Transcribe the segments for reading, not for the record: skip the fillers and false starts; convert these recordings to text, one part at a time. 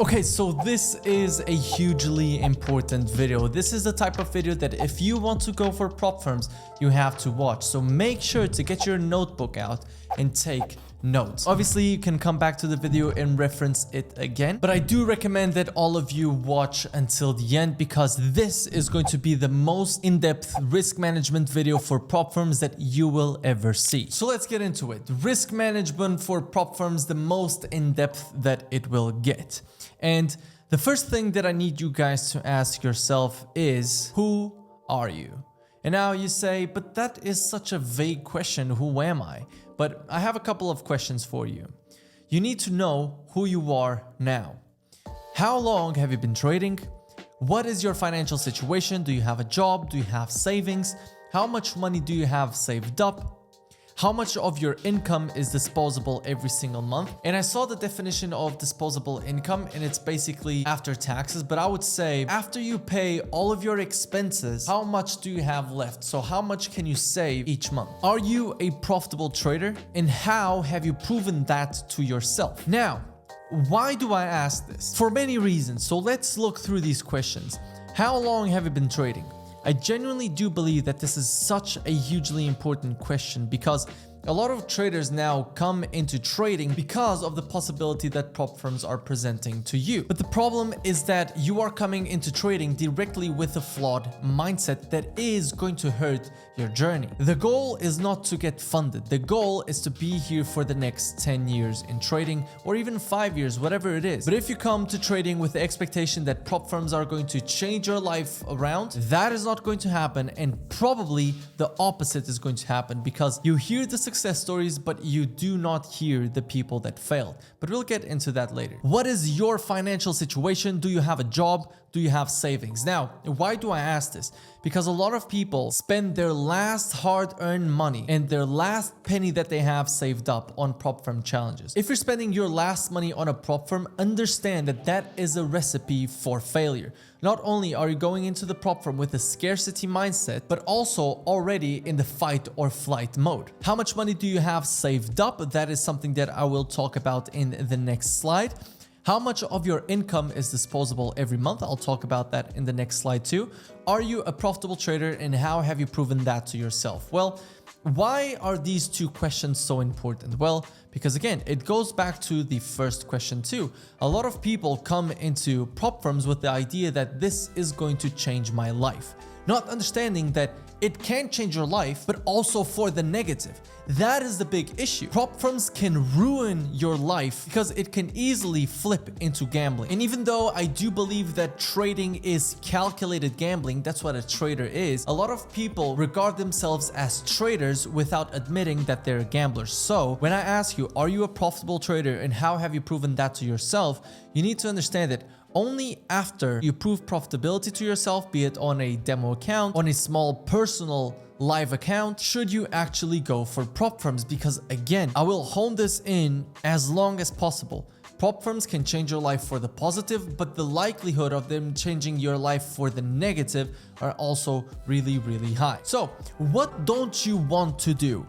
Okay, so this is a hugely important video. This is the type of video that if you want to go for prop firms, you have to watch. So make sure to get your notebook out and take notes. Obviously, you can come back to the video and reference it again, but I do recommend that all of you watch until the end because this is going to be the most in-depth risk management video for prop firms that you will ever see. So let's get into it. Risk management for prop firms, the most in-depth that it will get. And the first thing that I need you guys to ask yourself is, who are you? And now you say, but that is such a vague question, who am I? But I have a couple of questions for you. You need to know who you are now. How long have you been trading? What is your financial situation? Do you have a job? Do you have savings? How much money do you have saved up? How much of your income is disposable every single month? And I saw the definition of disposable income and it's basically after taxes, but I would say after you pay all of your expenses, how much do you have left? So how much can you save each month? Are you a profitable trader? And how have you proven that to yourself? Now, why do I ask this? For many reasons. So let's look through these questions. How long have you been trading? I genuinely do believe that this is such a hugely important question because a lot of traders now come into trading because of the possibility that prop firms are presenting to you. But the problem is that you are coming into trading directly with a flawed mindset that is going to hurt your journey. The goal is not to get funded. The goal is to be here for the next 10 years in trading or even 5 years, whatever it is. But if you come to trading with the expectation that prop firms are going to change your life around, that is not going to happen, and probably the opposite is going to happen because you hear the success stories, but you do not hear the people that failed. But we'll get into that later. What is your financial situation? Do you have a job? Do you have savings? Now, why do I ask this? Because a lot of people spend their last hard-earned money and their last penny that they have saved up on prop firm challenges. If you're spending your last money on a prop firm, understand that that is a recipe for failure. Not only are you going into the prop firm with a scarcity mindset, but also already in the fight or flight mode. How much money do you have saved up? That is something that I will talk about in the next slide. How much of your income is disposable every month? I'll talk about that in the next slide too. Are you a profitable trader and how have you proven that to yourself? Well, why are these two questions so important? Well, because again, it goes back to the first question too. A lot of people come into prop firms with the idea that this is going to change my life, not understanding that it can change your life, but also for the negative. That is the big issue. Prop firms can ruin your life because it can easily flip into gambling. And even though I do believe that trading is calculated gambling, that's what a trader is, a lot of people regard themselves as traders without admitting that they're gamblers. So when I ask you, are you a profitable trader and how have you proven that to yourself? You need to understand that only after you prove profitability to yourself, be it on a demo account, on a small personal live account, should you actually go for prop firms. Because again, I will hone this in as long as possible. Prop firms can change your life for the positive, but the likelihood of them changing your life for the negative are also really, really high. So what don't you want to do?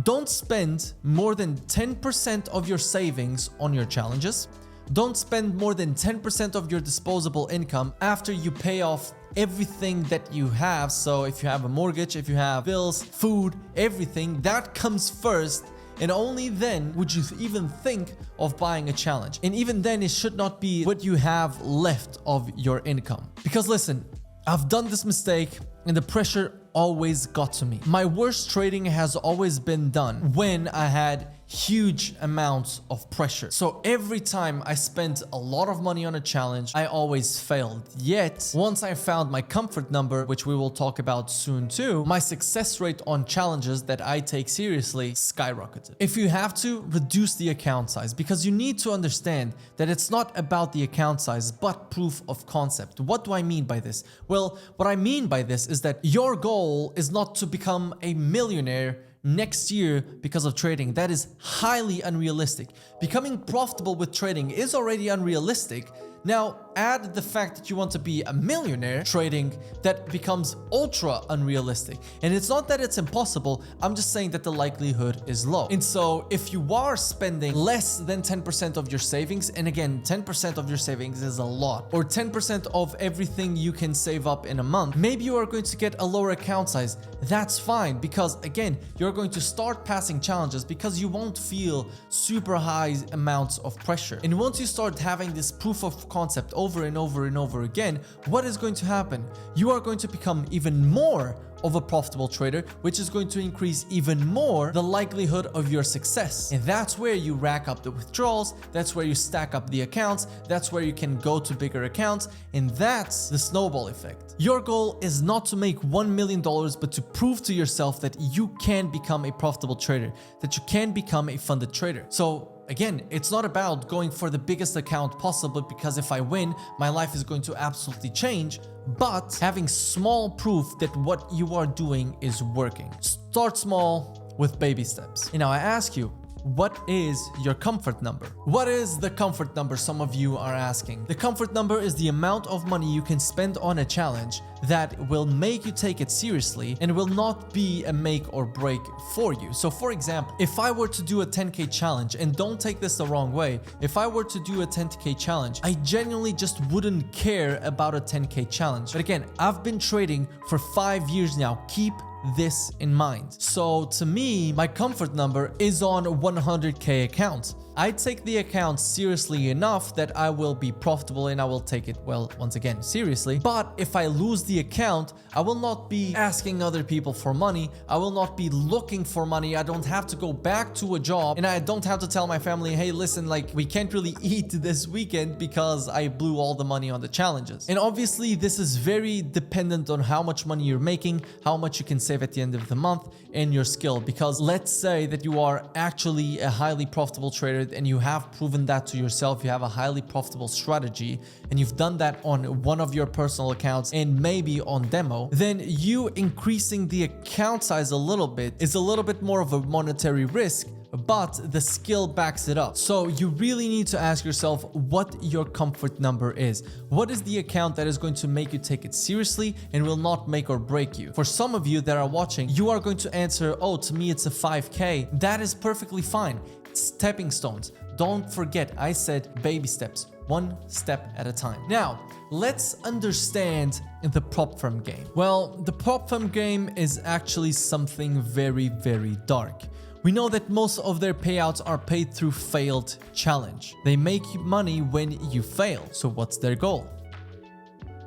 Don't spend more than 10% of your savings on your challenges. Don't spend more than 10% of your disposable income after you pay off everything that you have. So if you have a mortgage, if you have bills, food, everything, that comes first. And only then would you even think of buying a challenge. And even then, it should not be what you have left of your income. Because listen, I've done this mistake and the pressure always got to me. My worst trading has always been done when I had huge amounts of pressure. So every time I spent a lot of money on a challenge, I always failed. Yet, once I found my comfort number, which we will talk about soon too, my success rate on challenges that I take seriously skyrocketed. If you have to, reduce the account size because you need to understand that it's not about the account size, but proof of concept. What do I mean by this? Well, what I mean by this is that your goal is not to become a millionaire next year because of trading. That is highly unrealistic. Becoming profitable with trading is already unrealistic. Now, add the fact that you want to be a millionaire trading, that becomes ultra unrealistic. And it's not that it's impossible, I'm just saying that the likelihood is low. And so if you are spending less than 10% of your savings, and again, 10% of your savings is a lot, or 10% of everything you can save up in a month, maybe you are going to get a lower account size. That's fine, because again, you're going to start passing challenges because you won't feel super high amounts of pressure. And once you start having this proof of concept over and over and over again, what is going to happen? You are going to become even more of a profitable trader, which is going to increase even more the likelihood of your success. And that's where you rack up the withdrawals, that's where you stack up the accounts, that's where you can go to bigger accounts, and that's the snowball effect. Your goal is not to make $1 million, but to prove to yourself that you can become a profitable trader, that you can become a funded trader. So again, it's not about going for the biggest account possible, because if I win, my life is going to absolutely change, but having small proof that what you are doing is working. Start small with baby steps. And now I ask you, what is your comfort number? What is the comfort number, some of you are asking? The comfort number is the amount of money you can spend on a challenge that will make you take it seriously and will not be a make or break for you. So for example, if I were to do a 10K challenge, and don't take this the wrong way, if I were to do a 10K challenge, I genuinely just wouldn't care about a 10K challenge. But again, I've been trading for 5 years now. Keep this in mind. So to me, my comfort number is on 100K accounts. I take the account seriously enough that I will be profitable, and I will take it, well, once again, seriously. But if I lose the account, I will not be asking other people for money. I will not be looking for money. I don't have to go back to a job, and I don't have to tell my family, hey, listen, like, we can't really eat this weekend because I blew all the money on the challenges. And obviously, this is very dependent on how much money you're making, how much you can save at the end of the month, and your skill. Because let's say that you are actually a highly profitable trader and you have proven that to yourself, you have a highly profitable strategy, and you've done that on one of your personal accounts and maybe on demo, then you increasing the account size a little bit is a little bit more of a monetary risk, but the skill backs it up. So you really need to ask yourself what your comfort number is. What is the account that is going to make you take it seriously and will not make or break you? For some of you that are watching, you are going to answer, oh, to me it's a 5K. That is perfectly fine. Stepping stones. Don't forget, I said baby steps, one step at a time. Now, let's understand the prop firm game. Well, the prop firm game is actually something very, very dark. We know that most of their payouts are paid through failed challenge. They make money when you fail. So what's their goal?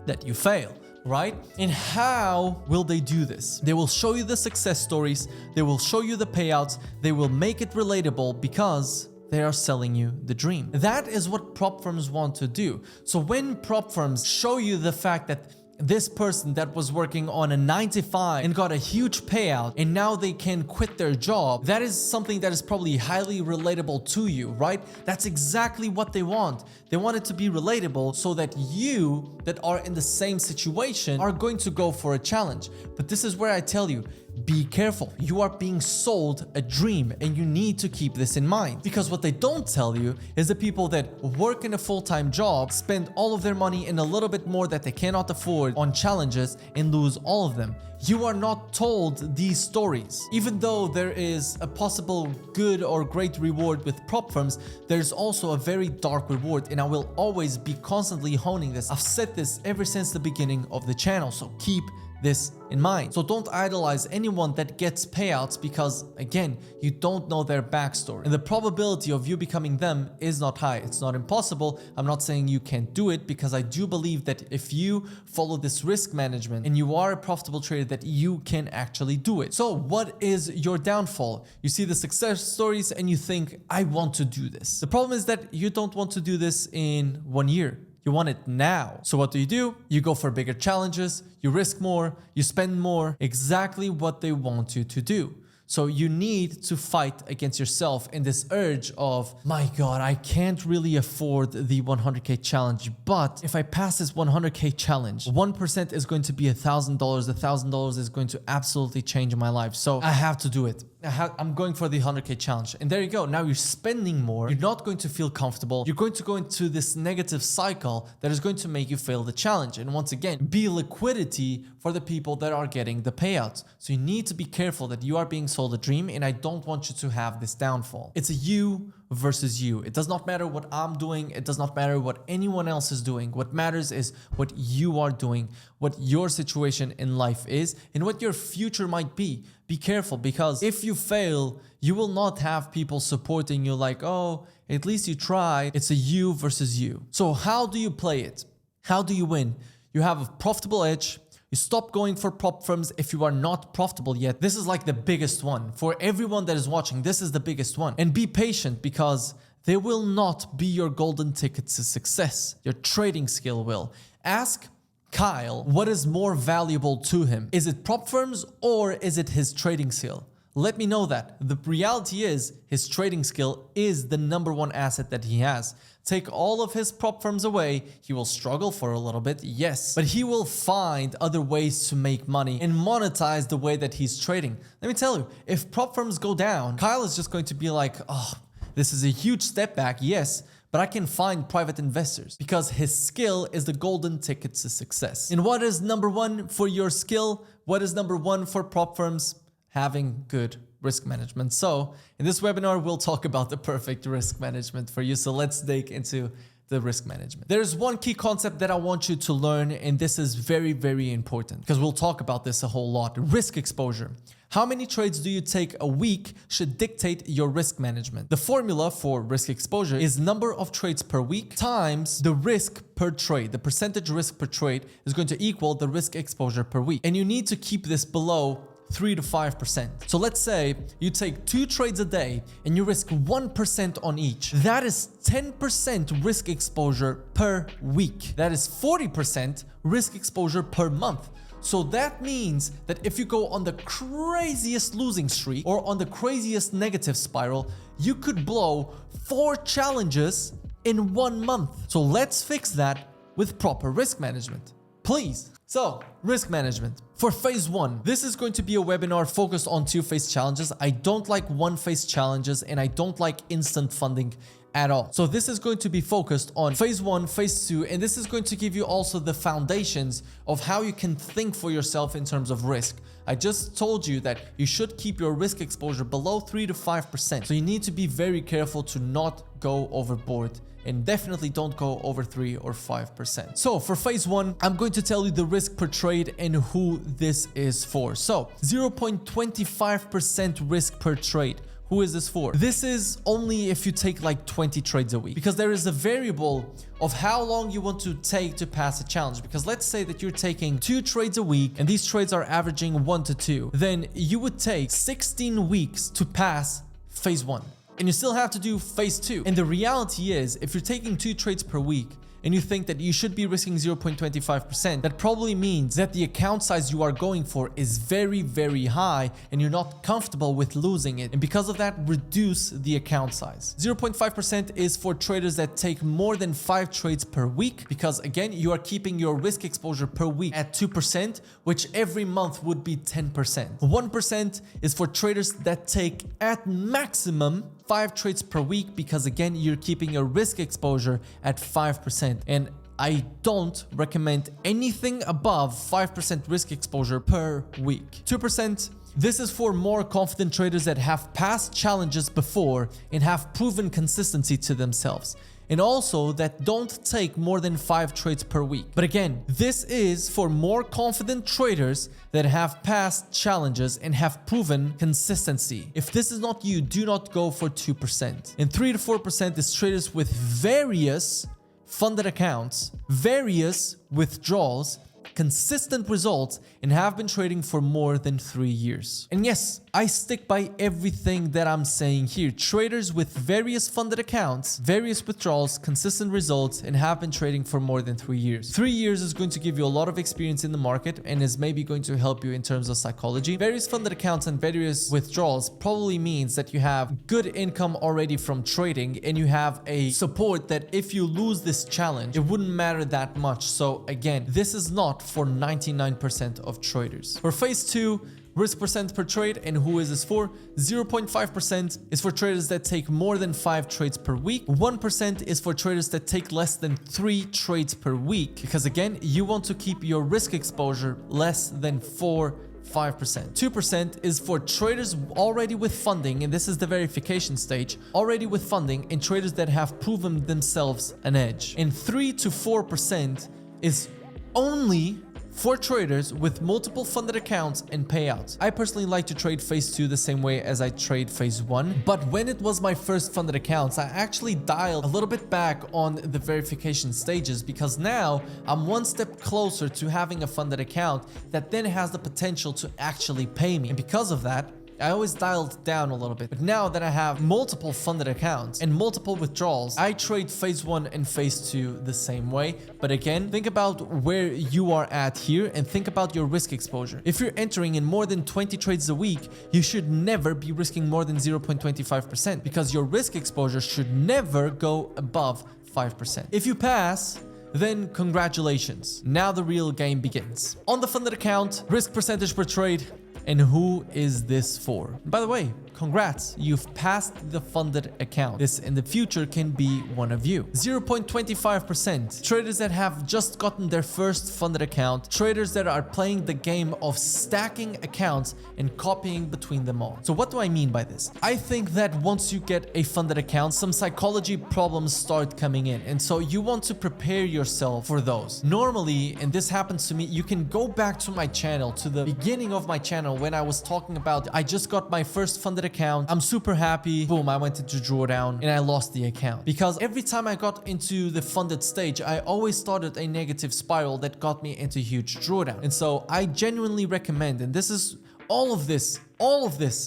That you fail, right? And how will they do this? They will show you the success stories, they will show you the payouts, they will make it relatable because they are selling you the dream. That is what prop firms want to do. So when prop firms show you the fact that this person that was working on a 9 to 5 and got a huge payout and now they can quit their job, that is something that is probably highly relatable to you, right? That's exactly what they want. They want it to be relatable so that you that are in the same situation are going to go for a challenge. But this is where I tell you, be careful. You are being sold a dream and you need to keep this in mind, because what they don't tell you is the people that work in a full-time job, spend all of their money and a little bit more that they cannot afford on challenges and lose all of them. You are not told these stories. Even though there is a possible good or great reward with prop firms, there's also a very dark reward, and I will always be constantly honing this. I've said this ever since the beginning of the channel, so keep this in mind. So don't idolize anyone that gets payouts, because again, you don't know their backstory, and the probability of you becoming them is not high. It's not impossible. I'm not saying you can't do it, because I do believe that if you follow this risk management and you are a profitable trader, that you can actually do it. So what is your downfall? You see the success stories and you think, I want to do this. The problem is that you don't want to do this in 1 year. You want it now. So what do? You go for bigger challenges, you risk more, you spend more, exactly what they want you to do. So you need to fight against yourself in this urge of, my God, I can't really afford the 100K challenge, but if I pass this 100K challenge, 1% is going to be $1,000. $1,000 is going to absolutely change my life. So I have to do it. I'm going for the 100K challenge. And there you go. Now you're spending more. You're not going to feel comfortable. You're going to go into this negative cycle that is going to make you fail the challenge. And once again, be liquidity for the people that are getting the payouts. So you need to be careful that you are being sold a dream, and I don't want you to have this downfall. It's a you versus you. It does not matter what I'm doing. It does not matter what anyone else is doing. What matters is what you are doing, what your situation in life is, and what your future might be. Be careful, because if you fail, you will not have people supporting you like, oh, at least you tried. It's a you versus you. So how do you play it? How do you win? You have a profitable edge. You stop going for prop firms if you are not profitable yet. This is like the biggest one. For everyone that is watching, this is the biggest one. And be patient, because they will not be your golden ticket to success. Your trading skill will. Ask Kyle what is more valuable to him. Is it prop firms or is it his trading skill? Let me know that. The reality is his trading skill is the #1 asset that he has. Take all of his prop firms away, he will struggle for a little bit, yes, but he will find other ways to make money and monetize the way that he's trading. Let me tell you, if prop firms go down, Kyle is just going to be like, oh, this is a huge step back, yes, but I can find private investors, because his skill is the golden ticket to success. And what is #1 for your skill? What is #1 for prop firms? Having good risk management. So in this webinar, we'll talk about the perfect risk management for you. So let's dig into the risk management. There's one key concept that I want you to learn, and this is very, very important, because we'll talk about this a whole lot. Risk exposure. How many trades do you take a week should dictate your risk management. The formula for risk exposure is number of trades per week times the risk per trade. The percentage risk per trade is going to equal the risk exposure per week. And you need to keep this below 3 to 5%. So let's say you take 2 trades a day and you risk 1% on each. That is 10% risk exposure per week. That is 40% risk exposure per month. So that means that if you go on the craziest losing streak or on the craziest negative spiral, you could blow 4 challenges in 1 month. So let's fix that with proper risk management, please. So, risk management. For phase 1, this is going to be a webinar focused on 2-phase challenges. I don't like 1-phase challenges, and I don't like instant funding at all. So this is going to be focused on phase 1, phase 2, and this is going to give you also the foundations of how you can think for yourself in terms of risk. I just told you that you should keep your risk exposure below 3 to 5%. So you need to be very careful to not go overboard, and definitely don't go over 3 or 5%. So for phase 1, I'm going to tell you the risk per trade and who this is for. So 0.25% risk per trade. Who is this for? This is only if you take like 20 trades a week, because there is a variable of how long you want to take to pass a challenge. Because let's say that you're taking 2 trades a week and these trades are averaging 1 to 2, then you would take 16 weeks to pass phase 1. And you still have to do phase 2. And the reality is, if you're taking 2 trades per week and you think that you should be risking 0.25%, that probably means that the account size you are going for is very, very high and you're not comfortable with losing it. And because of that, reduce the account size. 0.5% is for traders that take more than 5 trades per week, because again, you are keeping your risk exposure per week at 2%, which every month would be 10%. 1% is for traders that take at maximum 5 trades per week, because again, you're keeping your risk exposure at 5%. And I don't recommend anything above 5% risk exposure per week. 2%, this is for more confident traders that have passed challenges before and have proven consistency to themselves, and also that don't take more than 5 trades per week. But again, this is for more confident traders that have passed challenges and have proven consistency. If this is not you, do not go for 2%. And 3 to 4% is traders with various funded accounts, various withdrawals, consistent results, and have been trading for more than 3 years. And yes, I stick by everything that I'm saying here. Traders with various funded accounts, various withdrawals, consistent results, and have been trading for more than 3 years. 3 years is going to give you a lot of experience in the market and is maybe going to help you in terms of psychology. Various funded accounts and various withdrawals probably means that you have good income already from trading, and you have a support that if you lose this challenge, it wouldn't matter that much. So again, this is not for 99% of traders. For phase 2, risk percent per trade. And who is this for? 0.5% is for traders that take more than 5 trades per week. 1% is for traders that take less than 3 trades per week, because again, you want to keep your risk exposure less than 5%. 2% is for traders already with funding, and this is the verification stage, already with funding, and traders that have proven themselves an edge. And 3 to 4% is only for traders with multiple funded accounts and payouts. I personally like to trade phase 2 the same way as I trade phase 1, but when it was my first funded accounts, I actually dialed a little bit back on the verification stages, because now I'm one step closer to having a funded account that then has the potential to actually pay me. And because of that, I always dialed down a little bit. But now that I have multiple funded accounts and multiple withdrawals, I trade phase 1 and phase 2 the same way. But again, think about where you are at here and think about your risk exposure. If you're entering in more than 20 trades a week, you should never be risking more than 0.25%, because your risk exposure should never go above 5%. If you pass, then congratulations. Now the real game begins. On the funded account, risk percentage per trade. And who is this for? By the way, congrats, you've passed the funded account. This in the future can be one of you. 0.25%, traders that have just gotten their first funded account, traders that are playing the game of stacking accounts and copying between them all. So what do I mean by this? I think that once you get a funded account, some psychology problems start coming in, and so you want to prepare yourself for those. Normally, and this happens to me, you can go back to my channel, to the beginning of my channel when I was talking about I just got my first funded account, I'm super happy, boom, I went into drawdown and I lost the account. Because every time I got into the funded stage, I always started a negative spiral that got me into huge drawdown. And so I genuinely recommend, and this is all of this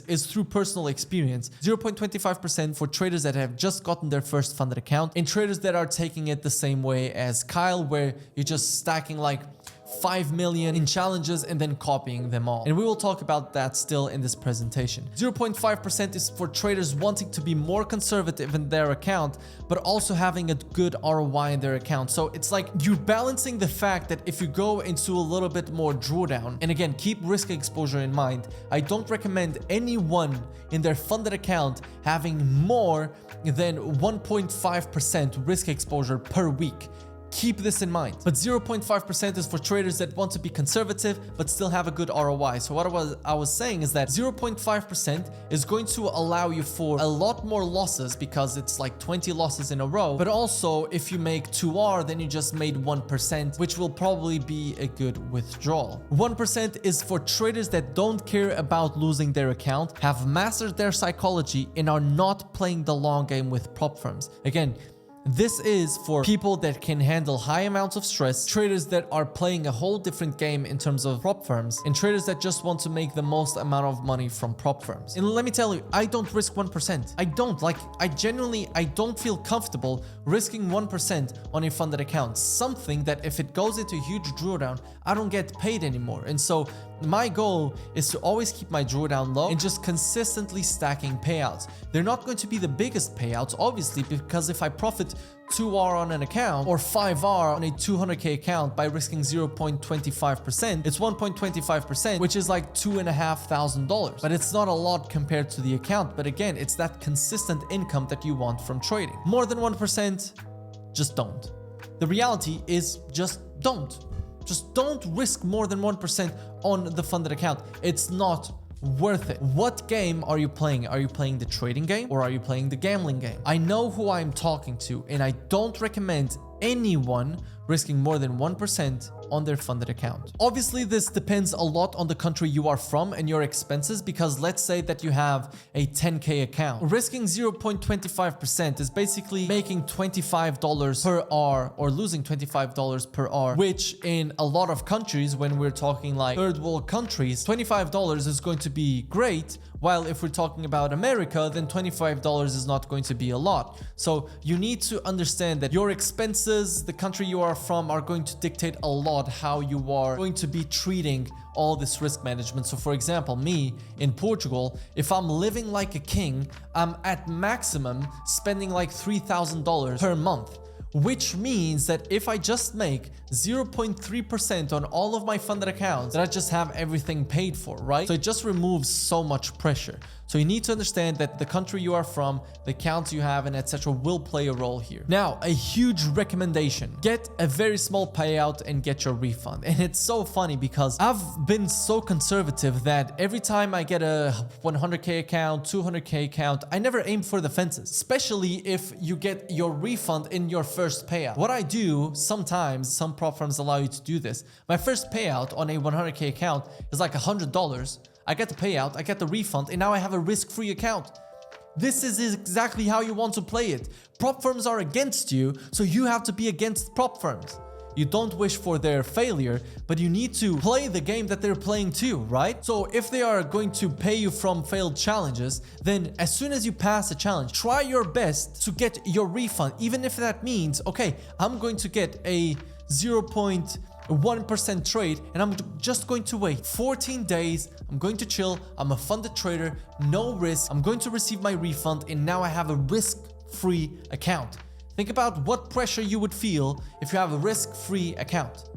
is through personal experience, 0.25% for traders that have just gotten their first funded account, and traders that are taking it the same way as Kyle, where you're just stacking like 5 million in challenges and then copying them all. And we will talk about that still in this presentation. 0.5% is for traders wanting to be more conservative in their account, but also having a good ROI in their account. So it's like you're balancing the fact that if you go into a little bit more drawdown, and again, keep risk exposure in mind, I don't recommend anyone in their funded account having more than 1.5% risk exposure per week. Keep this in mind. But 0.5% is for traders that want to be conservative but still have a good ROI. So what I was saying is that 0.5% is going to allow you for a lot more losses, because it's like 20 losses in a row. But also, if you make 2R, then you just made 1%, which will probably be a good withdrawal. 1% is for traders that don't care about losing their account, have mastered their psychology, and are not playing the long game with prop firms. Again, this is for people that can handle high amounts of stress, traders that are playing a whole different game in terms of prop firms, and traders that just want to make the most amount of money from prop firms. And let me tell you, I don't risk 1%. I don't feel comfortable risking 1% on a funded account. Something that if it goes into a huge drawdown, I don't get paid anymore. And so my goal is to always keep my drawdown low and just consistently stacking payouts. They're not going to be the biggest payouts, obviously, because if I profit 2R on an account or 5R on a 200k account by risking 0.25%, it's 1.25%, which is like $2,500. But it's not a lot compared to the account. But again, it's that consistent income that you want from trading. More than 1%, just don't. The reality is just don't. Just don't risk more than 1% on the funded account. It's not worth it. What game are you playing? Are you playing the trading game or are you playing the gambling game? I know who I'm talking to, and I don't recommend anyone risking more than 1% on their funded account. Obviously, this depends a lot on the country you are from and your expenses, because let's say that you have a 10k account. Risking 0.25% is basically making $25 per hour or losing $25 per hour, which in a lot of countries, when we're talking like third world countries, $25 is going to be great, while if we're talking about America, then $25 is not going to be a lot. So you need to understand that your expenses, the country you are from, are going to dictate a lot how you are going to be treating all this risk management. So for example, me in Portugal, if I'm living like a king, I'm at maximum spending like $3,000 per month, which means that if I just make 0.3% on all of my funded accounts, then I just have everything paid for, right? So it just removes so much pressure. So you need to understand that the country you are from, the accounts you have, and etc. will play a role here. Now, a huge recommendation: get a very small payout and get your refund. And it's so funny because I've been so conservative that every time I get a 100k account, 200k account, I never aim for the fences, especially if you get your refund in your first payout. What I do sometimes, some prop firms allow you to do this. My first payout on a 100k account is like $100. I get the payout, I get the refund, and now I have a risk-free account. This is exactly how you want to play it. Prop firms are against you, so you have to be against prop firms. You don't wish for their failure, but you need to play the game that they're playing too, right? So if they are going to pay you from failed challenges, then as soon as you pass a challenge, try your best to get your refund, even if that means, okay, I'm going to get a 0.1% trade and I'm just going to wait 14 days. I'm going to chill. I'm a funded trader, no risk. I'm going to receive my refund, and now I have a risk-free account. Think about what pressure you would feel if you have a risk-free account.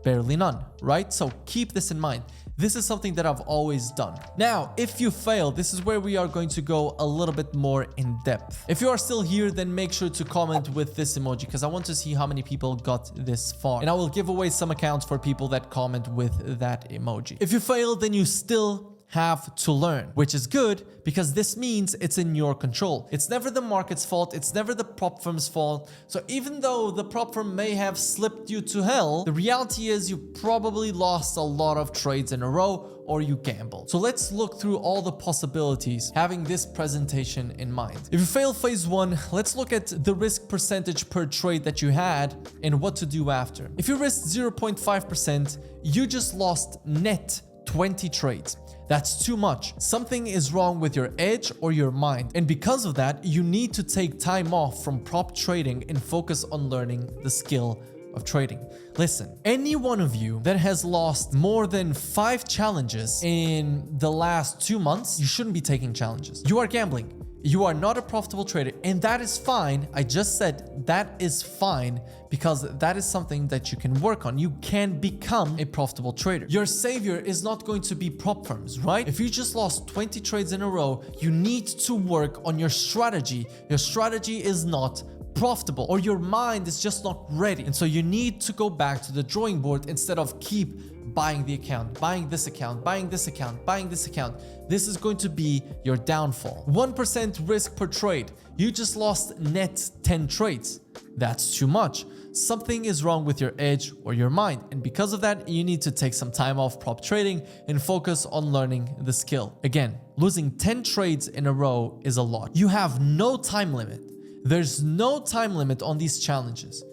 Barely none, right? So keep this in mind. This is something that I've always done. Now, if you fail, this is where we are going to go a little bit more in depth. If you are still here, then make sure to comment with this emoji because I want to see how many people got this far. And I will give away some accounts for people that comment with that emoji. If you fail, then you still have to learn, which is good because this means it's in your control. It's never the market's fault. It's never the prop firm's fault. So even though the prop firm may have slipped you to hell, the reality is you probably lost a lot of trades in a row or you gambled. So let's look through all the possibilities having this presentation in mind. If you fail phase one, let's look at the risk percentage per trade that you had and what to do after. If you risked 0.5%, you just lost net 20 trades. That's too much. Something is wrong with your edge or your mind. And because of that, you need to take time off from prop trading and focus on learning the skill of trading. Listen, any one of you that has lost more than 5 challenges in the last 2 months, you shouldn't be taking challenges. You are gambling. You are not a profitable trader, and that is fine. I just said that is fine because that is something that you can work on. You can become a profitable trader. Your savior is not going to be prop firms, right? If you just lost 20 trades in a row, you need to work on your strategy. Your strategy is not profitable, or your mind is just not ready. And so you need to go back to the drawing board instead of keep buying the account, buying this account, buying this account, buying this account. This is going to be your downfall. 1% risk per trade. You just lost net 10 trades. That's too much. Something is wrong with your edge or your mind. And because of that, you need to take some time off prop trading and focus on learning the skill. Again, losing 10 trades in a row is a lot. You have no time limit. There's no time limit on these challenges.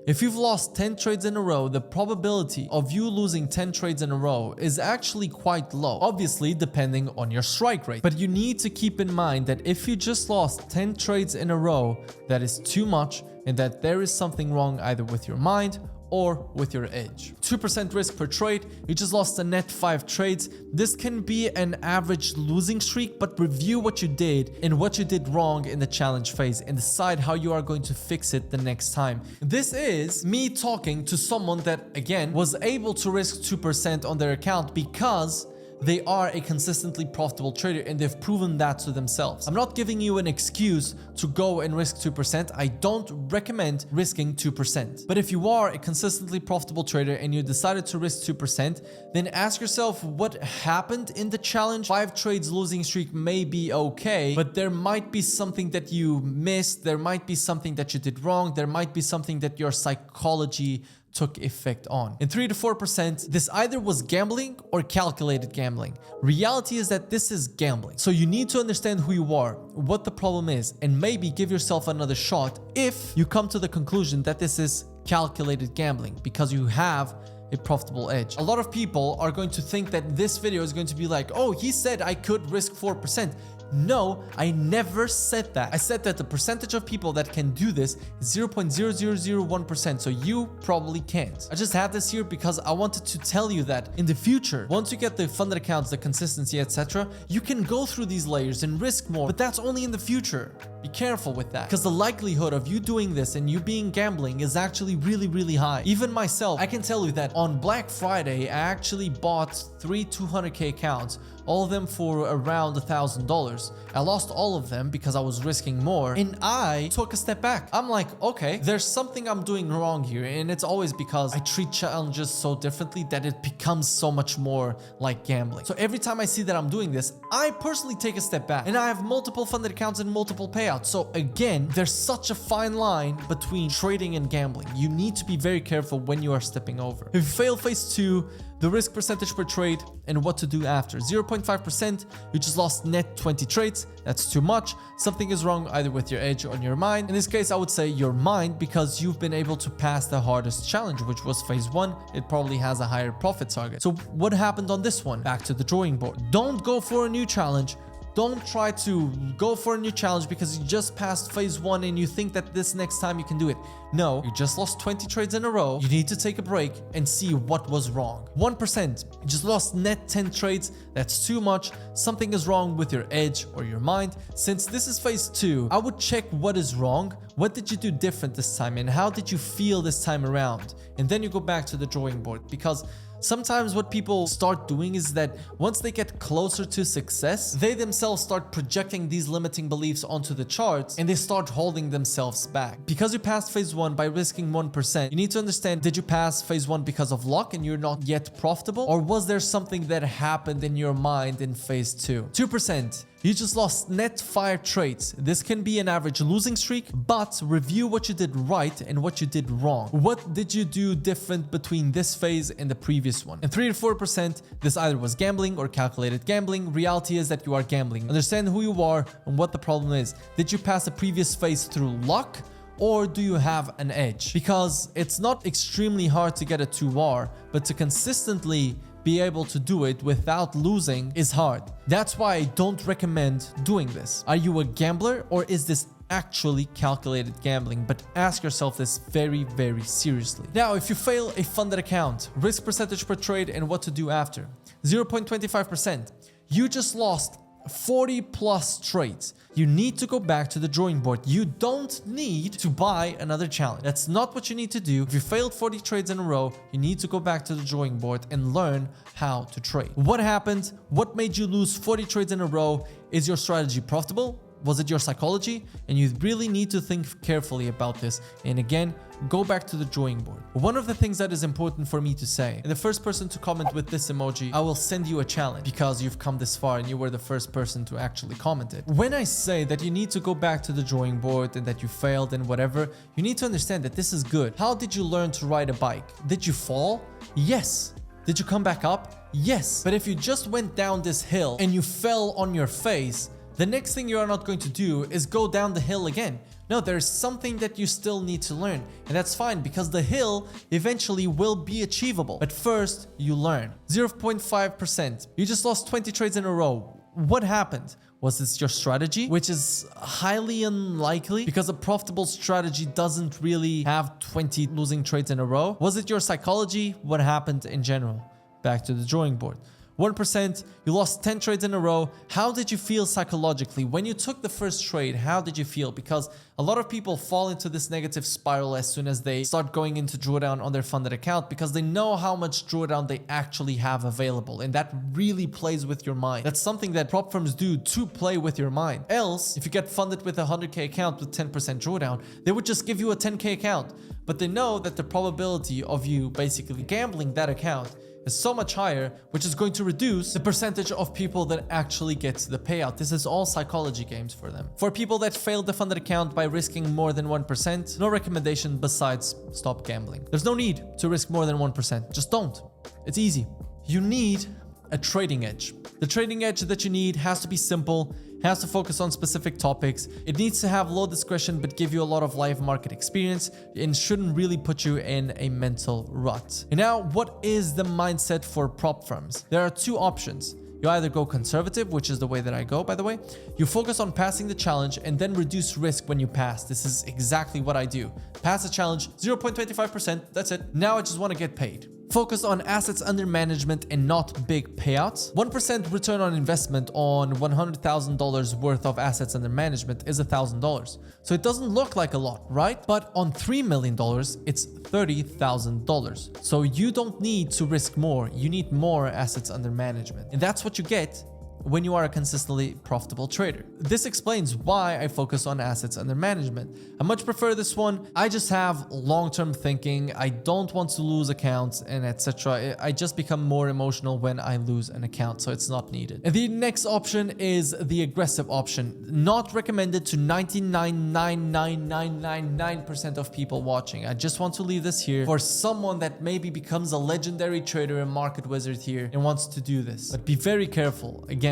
If you've lost 10 trades in a row, the probability of you losing 10 trades in a row is actually quite low, obviously depending on your strike rate. But you need to keep in mind that if you just lost 10 trades in a row, that is too much and that there is something wrong either with your mind or with your edge. 2% risk per trade, you just lost a net 5 trades. This can be an average losing streak, but review what you did and what you did wrong in the challenge phase and decide how you are going to fix it the next time. This is me talking to someone that, again, was able to risk 2% on their account because they are a consistently profitable trader and they've proven that to themselves. I'm not giving you an excuse to go and risk 2%. I don't recommend risking 2%. But if you are a consistently profitable trader and you decided to risk 2%, then ask yourself what happened in the challenge. 5 trades losing streak may be okay, but there might be something that you missed. There might be something that you did wrong. There might be something that your psychology took effect on. In 3 to 4%, this either was gambling or calculated gambling. Reality is that this is gambling. So you need to understand who you are, what the problem is, and maybe give yourself another shot if you come to the conclusion that this is calculated gambling because you have a profitable edge. A lot of people are going to think that this video is going to be like, oh, he said I could risk 4%. No, I never said that. I said that the percentage of people that can do this is 0.0001%, so you probably can't. I just had this here because I wanted to tell you that in the future, once you get the funded accounts, the consistency, etc., you can go through these layers and risk more, but that's only in the future. Be careful with that, because the likelihood of you doing this and you being gambling is actually really, really high. Even myself, I can tell you that on Black Friday, I actually bought 3 200k accounts, all of them for around $1,000. I lost all of them because I was risking more, and I took a step back. I'm like, okay, there's something I'm doing wrong here, and it's always because I treat challenges so differently that it becomes so much more like gambling. So every time I see that I'm doing this, I personally take a step back, and I have multiple funded accounts and multiple payouts. So again, there's such a fine line between trading and gambling. You need to be very careful when you are stepping over. If you fail phase 2, the risk percentage per trade and what to do after. 0.5%, you just lost net 20 trades. That's too much. Something is wrong either with your edge or your mind. In this case, I would say your mind, because you've been able to pass the hardest challenge, which was phase 1. It probably has a higher profit target. So what happened on this one? Back to the drawing board. Don't go for a new challenge. Don't try to go for a new challenge because you just passed phase 1 and you think that this next time you can do it. No, you just lost 20 trades in a row. You need to take a break and see what was wrong. 1%, you just lost net 10 trades. That's too much. Something is wrong with your edge or your mind. Since this is phase 2, I would check what is wrong. What did you do different this time and how did you feel this time around? And then you go back to the drawing board, because sometimes what people start doing is that once they get closer to success, they themselves start projecting these limiting beliefs onto the charts and they start holding themselves back. Because you passed phase 1 by risking 1%, you need to understand, did you pass phase 1 because of luck and you're not yet profitable? Or was there something that happened in your mind in phase 2? 2%. You just lost net 5 trades. This can be an average losing streak, but review what you did right and what you did wrong. What did you do different between this phase and the previous one? And 3 to 4%, this either was gambling or calculated gambling. Reality is that you are gambling. Understand who you are and what the problem is. Did you pass the previous phase through luck? Or do you have an edge? Because it's not extremely hard to get a 2R, but to consistently be able to do it without losing is hard. That's why I don't recommend doing this. Are you a gambler or is this actually calculated gambling? But ask yourself this very, very seriously. Now, if you fail a funded account, risk percentage per trade and what to do after. 0.25%. You just lost 40 plus trades. You need to go back to the drawing board. You don't need to buy another challenge. That's not what you need to do. If you failed 40 trades in a row, you need to go back to the drawing board and learn how to trade. What happened? What made you lose 40 trades in a row? Is your strategy profitable? Was it your psychology? And you really need to think carefully about this. And again, go back to the drawing board. One of the things that is important for me to say, and the first person to comment with this emoji, I will send you a challenge because you've come this far and you were the first person to actually comment it. When I say that you need to go back to the drawing board and that you failed and whatever, you need to understand that this is good. How did you learn to ride a bike? Did you fall? Yes. Did you come back up? Yes. But if you just went down this hill and you fell on your face, the next thing you are not going to do is go down the hill again. No, there's something that you still need to learn. And that's fine because the hill eventually will be achievable. But first, you learn. 0.5%. You just lost 20 trades in a row. What happened? Was this your strategy? Which is highly unlikely because a profitable strategy doesn't really have 20 losing trades in a row. Was it your psychology? What happened in general? Back to the drawing board. 1%, you lost 10 trades in a row. How did you feel psychologically? When you took the first trade, how did you feel? Because a lot of people fall into this negative spiral as soon as they start going into drawdown on their funded account because they know how much drawdown they actually have available. And that really plays with your mind. That's something that prop firms do to play with your mind. Else, if you get funded with a 100k account with 10% drawdown, they would just give you a 10k account. But they know that the probability of you basically gambling that account is so much higher, which is going to reduce the percentage of people that actually get the payout. This is all psychology games for them. For people that failed the funded account by risking more than 1%, no recommendation besides stop gambling. There's no need to risk more than 1%. Just don't. It's easy. You need a trading edge. The trading edge that you need has to be simple, has to focus on specific topics. It needs to have low discretion but give you a lot of live market experience and shouldn't really put you in a mental rut. And now, what is the mindset for prop firms? There are two options. You either go conservative, which is the way that I go, by the way. You focus on passing the challenge and then reduce risk when you pass. This is exactly what I do. Pass the challenge, 0.25%, that's it. Now I just want to get paid. Focus on assets under management and not big payouts. 1% return on investment on $100,000 worth of assets under management is $1,000. So it doesn't look like a lot, right? But on $3 million, it's $30,000. So you don't need to risk more. You need more assets under management. And that's what you get when you are a consistently profitable trader. This explains why I focus on assets under management. I much prefer this one. I just have long-term thinking. I don't want to lose accounts and etc. I just become more emotional when I lose an account, so it's not needed. And the next option is the aggressive option. Not recommended to 99.99999% of people watching. I just want to leave this here for someone that maybe becomes a legendary trader and market wizard here and wants to do this. But be very careful. Again,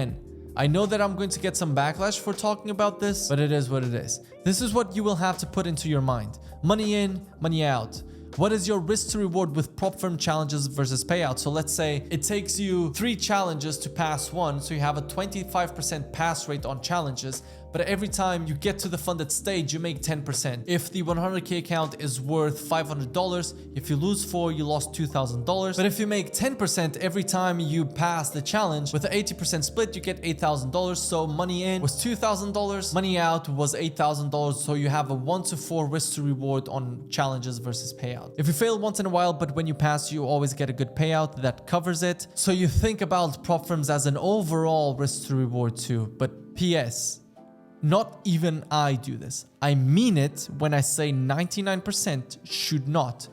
I know that I'm going to get some backlash for talking about this, but it is what it is. This is what you will have to put into your mind. Money in, money out. What is your risk to reward with prop firm challenges versus payouts? So let's say it takes you 3 challenges to pass one, so you have a 25% pass rate on challenges, but every time you get to the funded stage, you make 10%. If the 100k account is worth $500, if you lose 4, you lost $2,000. But if you make 10% every time you pass the challenge, with an 80% split, you get $8,000. So money in was $2,000, money out was $8,000. So you have a 1 to 4 risk to reward on challenges versus payout. If you fail once in a while, but when you pass, you always get a good payout that covers it. So you think about prop firms as an overall risk to reward too. But PS, not even I do this. I mean it when I say 99% should not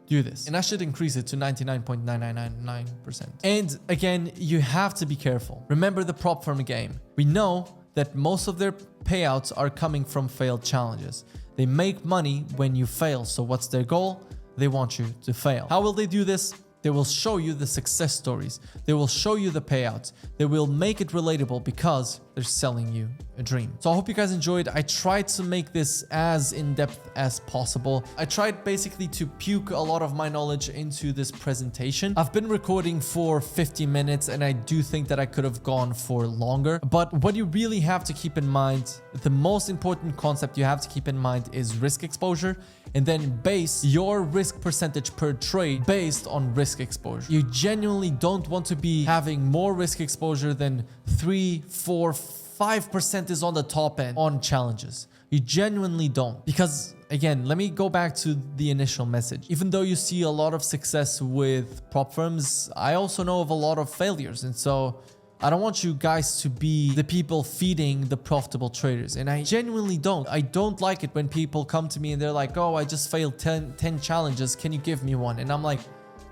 do this. And I should increase it to 99.9999%. And again, you have to be careful. Remember the prop firm game. We know that most of their payouts are coming from failed challenges. They make money when you fail. So what's their goal? They want you to fail. How will they do this? They will show you the success stories. They will show you the payouts. They will make it relatable because they're selling you a dream. So I hope you guys enjoyed. I tried to make this as in-depth as possible. I tried basically to puke a lot of my knowledge into this presentation. I've been recording for 50 minutes and I do think that I could have gone for longer. But what you really have to keep in mind, the most important concept you have to keep in mind is risk exposure, and then base your risk percentage per trade based on risk exposure. You genuinely don't want to be having more risk exposure than 3, 4, 5% is on the top end on challenges. You genuinely don't. Because again, let me go back to the initial message. Even though you see a lot of success with prop firms, I also know of a lot of failures. And so I don't want you guys to be the people feeding the profitable traders. And I genuinely don't. I don't like it when people come to me and they're like, oh, I just failed 10 challenges. Can you give me one? And I'm like,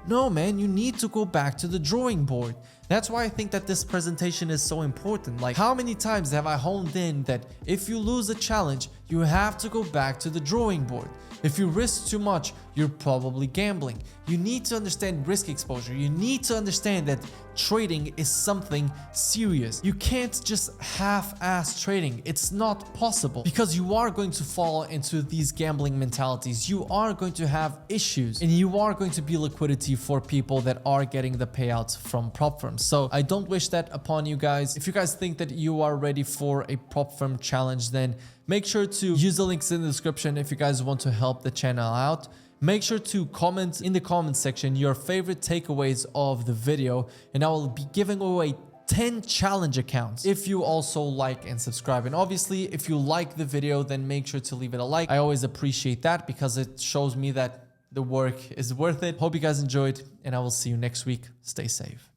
no, man, you need to go back to the drawing board. That's why I think that this presentation is so important. Like, how many times have I honed in that if you lose a challenge, you have to go back to the drawing board? If you risk too much, you're probably gambling. You need to understand risk exposure. You need to understand that trading is something serious. You can't just half-ass trading. It's not possible because you are going to fall into these gambling mentalities. You are going to have issues and you are going to be liquidity for people that are getting the payouts from prop firms. So I don't wish that upon you guys. If you guys think that you are ready for a prop firm challenge, then make sure to use the links in the description if you guys want to help the channel out. Make sure to comment in the comment section your favorite takeaways of the video, and I will be giving away 10 challenge accounts if you also like and subscribe. And obviously, if you like the video, then make sure to leave it a like. I always appreciate that because it shows me that the work is worth it. Hope you guys enjoyed, and I will see you next week. Stay safe.